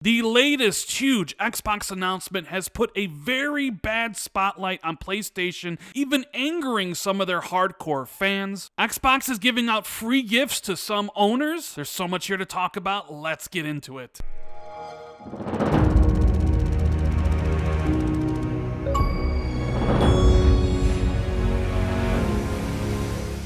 The latest huge Xbox announcement has put a very bad spotlight on PlayStation, even angering some of their hardcore fans. Xbox is giving out free gifts to some owners. There's so much here to talk about. Let's get into it.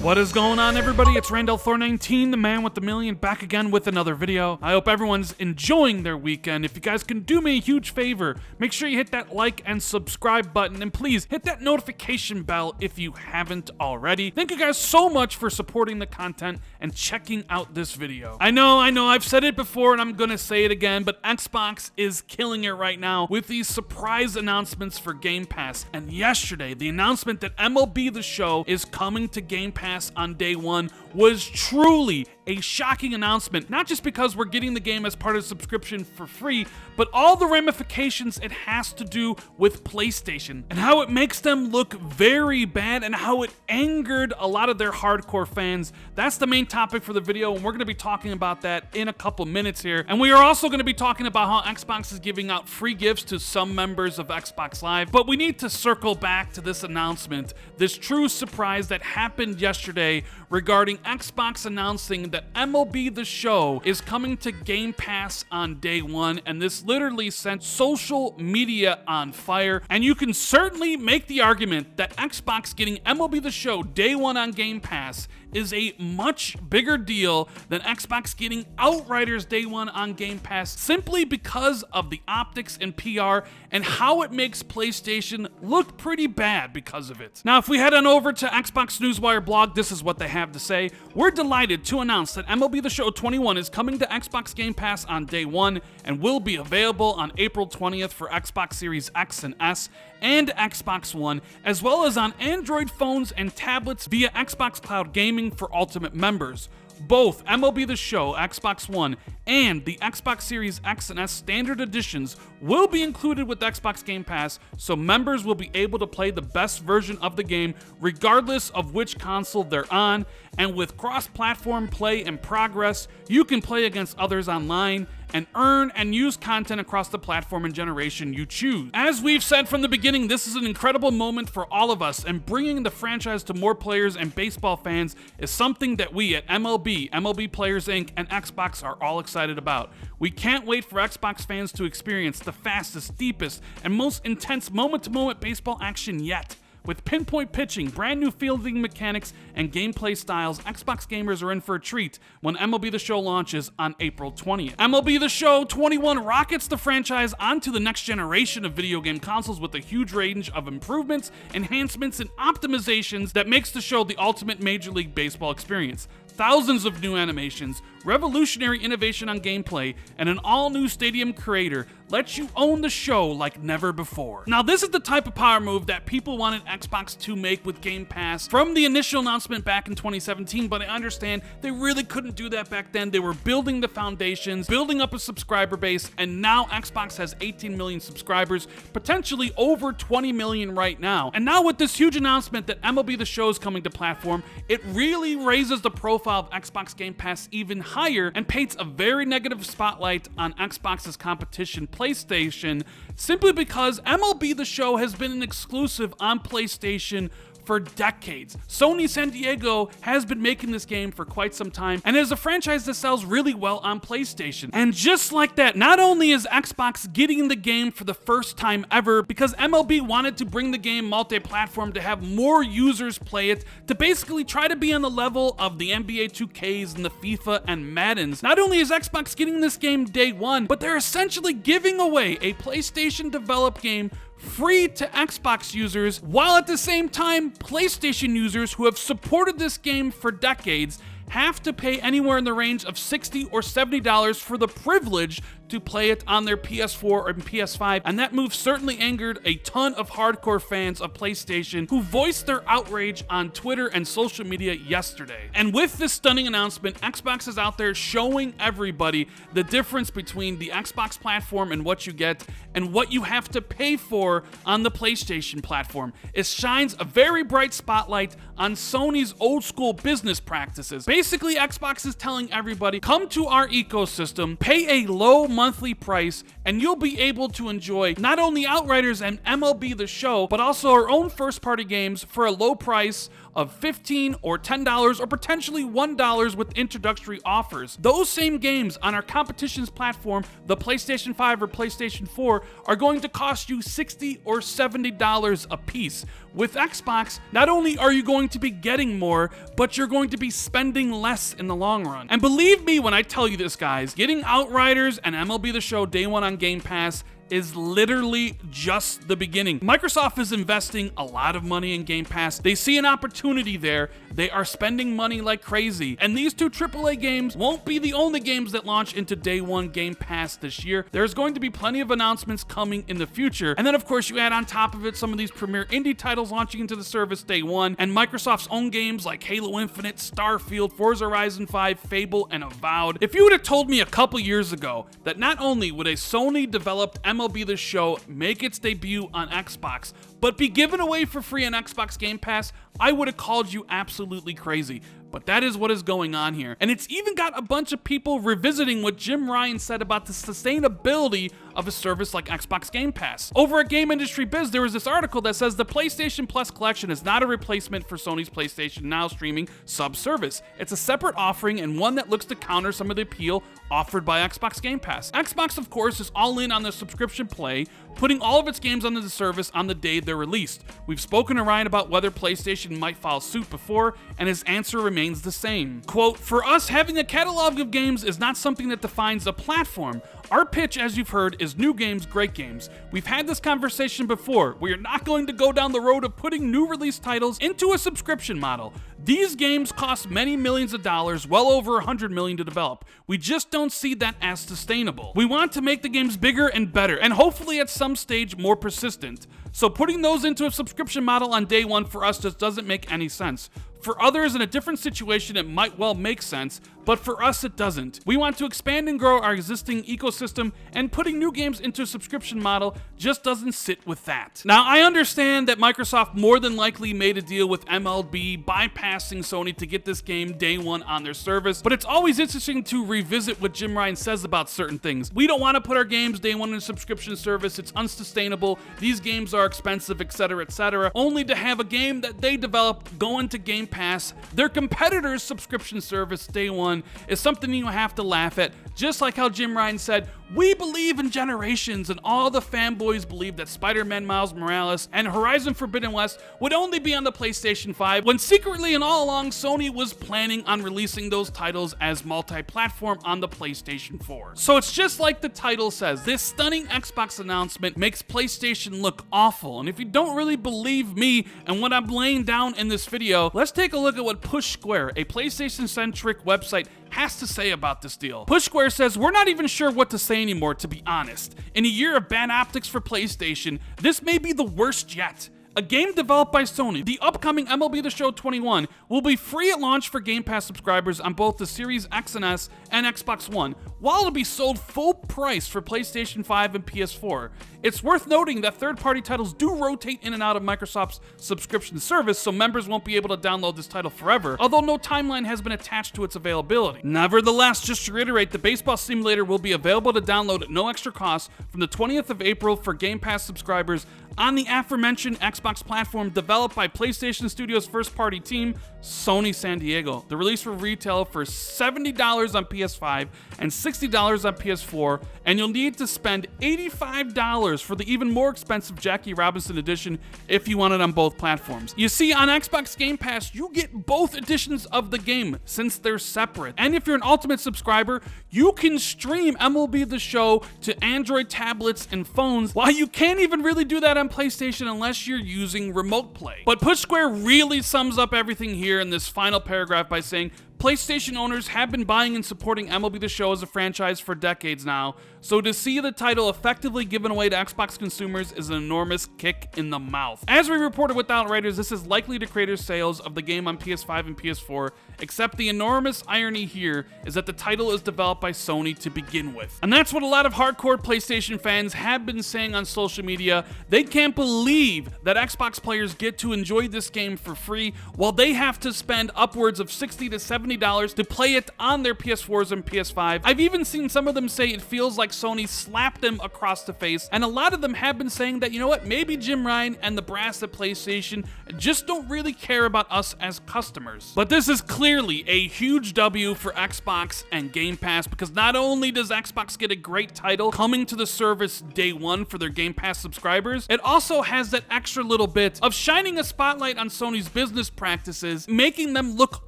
What is going on, everybody? It's Randall419, the man with the million, back again with another video. I hope everyone's enjoying their weekend. If you guys can do me a huge favor, make sure you hit that like and subscribe button, and please hit that notification bell if you haven't already. Thank you guys so much for supporting the content and checking out this video. I know, I've said it before and I'm gonna say it again, but Xbox is killing it right now with these surprise announcements for Game Pass. And yesterday, the announcement that MLB The Show is coming to Game Pass on day one was truly a shocking announcement, not just because we're getting the game as part of the subscription for free, but all the ramifications it has to do with PlayStation and how it makes them look very bad and how it angered a lot of their hardcore fans. That's the main topic for the video, and we're going to be talking about that in a couple minutes here. And we are also going to be talking about how Xbox is giving out free gifts to some members of Xbox Live, but we need to circle back to this announcement, this true surprise that happened yesterday regarding Xbox announcing that MLB The Show is coming to Game Pass on day one, and this literally sent social media on fire. And you can certainly make the argument that Xbox getting MLB The Show day one on Game Pass is a much bigger deal than Xbox getting Outriders day one on Game Pass, simply because of the optics and PR and how it makes PlayStation look pretty bad because of it. Now, if we head on over to Xbox Newswire blog, this is what they have to say. We're delighted to announce that MLB The Show 21 is coming to Xbox Game Pass on day one and will be available on April 20th for Xbox Series X and S and Xbox One, as well as on Android phones and tablets via Xbox Cloud Gaming for Ultimate members. Both MLB The Show, Xbox One, and the Xbox Series X and S standard editions will be included with Xbox Game Pass, so members will be able to play the best version of the game regardless of which console they're on. And with cross-platform play and progress, you can play against others online and earn and use content across the platform and generation you choose. As we've said from the beginning, this is an incredible moment for all of us, and bringing the franchise to more players and baseball fans is something that we at MLB Players Inc., and Xbox are all excited about. We can't wait for Xbox fans to experience the fastest, deepest, and most intense moment-to-moment baseball action yet. With pinpoint pitching, brand new fielding mechanics, and gameplay styles, Xbox gamers are in for a treat when MLB The Show launches on April 20th. MLB The Show 21 rockets the franchise onto the next generation of video game consoles with a huge range of improvements, enhancements, and optimizations that makes the show the ultimate Major League Baseball experience. Thousands of new animations, revolutionary innovation on gameplay, and an all-new stadium creator lets you own the show like never before. Now, this is the type of power move that people wanted Xbox to make with Game Pass from the initial announcement back in 2017, but I understand they really couldn't do that back then. They were building the foundations, building up a subscriber base, and now Xbox has 18 million subscribers, potentially over 20 million right now. And now with this huge announcement that MLB The Show is coming to platform, it really raises the profile of Xbox Game Pass even higher and paints a very negative spotlight on Xbox's competition, PlayStation, simply because MLB The Show has been an exclusive on PlayStation for decades. Sony San Diego has been making this game for quite some time and is a franchise that sells really well on PlayStation. And just like that, not only is Xbox getting the game for the first time ever because MLB wanted to bring the game multi-platform to have more users play it, to basically try to be on the level of the NBA 2Ks and the FIFA and Maddens. Not only is Xbox getting this game day one, but they're essentially giving away a PlayStation developed game free to Xbox users, while at the same time, PlayStation users who have supported this game for decades have to pay anywhere in the range of $60 or $70 for the privilege to play it on their PS4 or PS5, and that move certainly angered a ton of hardcore fans of PlayStation who voiced their outrage on Twitter and social media yesterday. And with this stunning announcement, Xbox is out there showing everybody the difference between the Xbox platform and what you get and what you have to pay for on the PlayStation platform. It shines a very bright spotlight on Sony's old school business practices. Basically, Xbox is telling everybody, come to our ecosystem, pay a low monthly price, and you'll be able to enjoy not only Outriders and MLB The Show, but also our own first-party games for a low price of $15 or $10 or potentially $1 with introductory offers. Those same games on our competition's platform, the PlayStation 5 or PlayStation 4, are going to cost you $60 or $70 a piece. With Xbox, not only are you going to be getting more, but you're going to be spending less in the long run. And believe me when I tell you this, guys, getting Outriders and MLB The Show day one on Game Pass is literally just the beginning. Microsoft is investing a lot of money in Game Pass. They see an opportunity there. They are spending money like crazy. And these two AAA games won't be the only games that launch into day one Game Pass this year. There's going to be plenty of announcements coming in the future. And then of course you add on top of it some of these premier indie titles launching into the service day one, and Microsoft's own games like Halo Infinite, Starfield, Forza Horizon 5, Fable, and Avowed. If you would have told me a couple years ago that not only would a Sony developed MLB The Show make its debut on Xbox, but be given away for free on Xbox Game Pass, I would have called you absolutely crazy. But that is what is going on here. And it's even got a bunch of people revisiting what Jim Ryan said about the sustainability of a service like Xbox Game Pass. Over at Game Industry Biz, there was this article that says the PlayStation Plus collection is not a replacement for Sony's PlayStation Now streaming sub-service. It's a separate offering and one that looks to counter some of the appeal offered by Xbox Game Pass. Xbox, of course, is all in on the subscription play, putting all of its games onto the service on the day they're released. We've spoken to Ryan about whether PlayStation might follow suit before, and his answer remains the same. Quote, "For us, having a catalog of games is not something that defines a platform. Our pitch, as you've heard, is new games, great games. We've had this conversation before. We are not going to go down the road of putting new release titles into a subscription model. These games cost many millions of dollars, well over $100 million to develop. We just don't see that as sustainable. We want to make the games bigger and better, and hopefully at some stage more persistent. So putting those into a subscription model on day one for us just doesn't make any sense. For others in a different situation, it might well make sense, but for us, it doesn't. We want to expand and grow our existing ecosystem, and putting new games into a subscription model just doesn't sit with that." Now, I understand that Microsoft more than likely made a deal with MLB, bypassing Sony to get this game day one on their service, but it's always interesting to revisit what Jim Ryan says about certain things. We don't want to put our games day one in a subscription service. It's unsustainable. These games are expensive, etc., only to have a game that they developed go into Game Pass, their competitor's subscription service day one, is something you have to laugh at. Just like how Jim Ryan said, "We believe in generations," and all the fanboys believe that Spider-Man Miles Morales and Horizon Forbidden West would only be on the PlayStation 5, when secretly and all along Sony was planning on releasing those titles as multi-platform on the PlayStation 4. So it's just like the title says, this stunning Xbox announcement makes PlayStation look awful. And if you don't really believe me and what I'm laying down in this video, let's take a look at what Push Square, a PlayStation-centric website, has to say about this deal. Push Square says, "We're not even sure what to say anymore, to be honest. In a year of bad optics for PlayStation, this may be the worst yet. A game developed by Sony, the upcoming MLB The Show 21, will be free at launch for Game Pass subscribers on both the Series X and S and Xbox One, while it'll be sold full price for PlayStation 5 and PS4. It's worth noting that third-party titles do rotate in and out of Microsoft's subscription service, so members won't be able to download this title forever, although no timeline has been attached to its availability. Nevertheless, just to reiterate, the baseball simulator will be available to download at no extra cost from the 20th of April for Game Pass subscribers on the aforementioned Xbox platform, developed by PlayStation Studios' first-party team, Sony San Diego. The release will retail for $70 on PS5 and $60 on PS4, and you'll need to spend $85 for the even more expensive Jackie Robinson edition if you want it on both platforms. You see, on Xbox Game Pass, you get both editions of the game since they're separate. And if you're an Ultimate subscriber, you can stream MLB The Show to Android tablets and phones, while you can't even really do that on PlayStation unless you're using Remote Play. But Push Square really sums up everything here in this final paragraph by saying, PlayStation owners have been buying and supporting MLB The Show as a franchise for decades now, so to see the title effectively given away to Xbox consumers is an enormous kick in the mouth. As we reported with Outriders, this is likely to crater sales of the game on PS5 and PS4, except the enormous irony here is that the title is developed by Sony to begin with. And that's what a lot of hardcore PlayStation fans have been saying on social media. They can't believe that Xbox players get to enjoy this game for free while they have to spend upwards of $60 to $70 to play it on their PS4s and PS5. I've even seen some of them say it feels like Sony slapped them across the face, and a lot of them have been saying that, you know what, maybe Jim Ryan and the brass at PlayStation just don't really care about us as customers. But this is clearly a huge W for Xbox and Game Pass, because not only does Xbox get a great title coming to the service day one for their Game Pass subscribers, it also has that extra little bit of shining a spotlight on Sony's business practices, making them look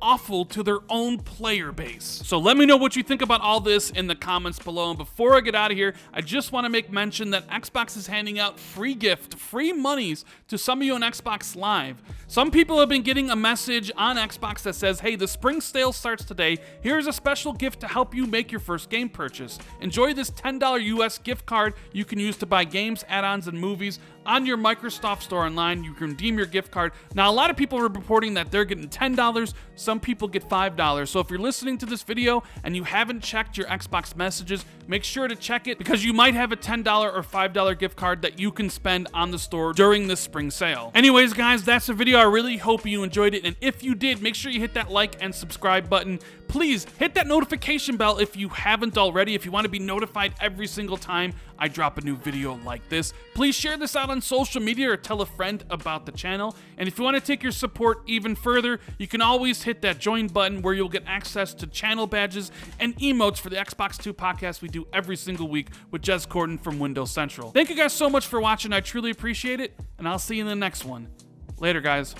awful to their own player base. So let me know what you think about all this in the comments below. And before I get out of here, I just want to make mention that Xbox is handing out free monies to some of you on Xbox Live. Some people have been getting a message on Xbox that says, hey, the spring sale starts today. Here's a special gift to help you make your first game purchase. Enjoy this $10 US gift card you can use to buy games, add-ons, and movies on your Microsoft Store online. You can redeem your gift card. Now, a lot of people are reporting that they're getting $10. Some people get $5. So if you're listening to this video and you haven't checked your Xbox messages, make sure to check it, because you might have a $10 or $5 gift card that you can spend on the store during this spring sale. Anyways, guys, that's the video. I really hope you enjoyed it. And if you did, make sure you hit that like and subscribe button. Please hit that notification bell if you haven't already, if you want to be notified every single time I drop a new video like this. Please share this out on social media or tell a friend about the channel. And if you want to take your support even further, you can always hit that join button where you'll get access to channel badges and emotes for the Xbox 2 podcast we do every single week with Jez Corden from Windows Central. Thank you guys so much for watching. I truly appreciate it, and I'll see you in the next one. Later, guys.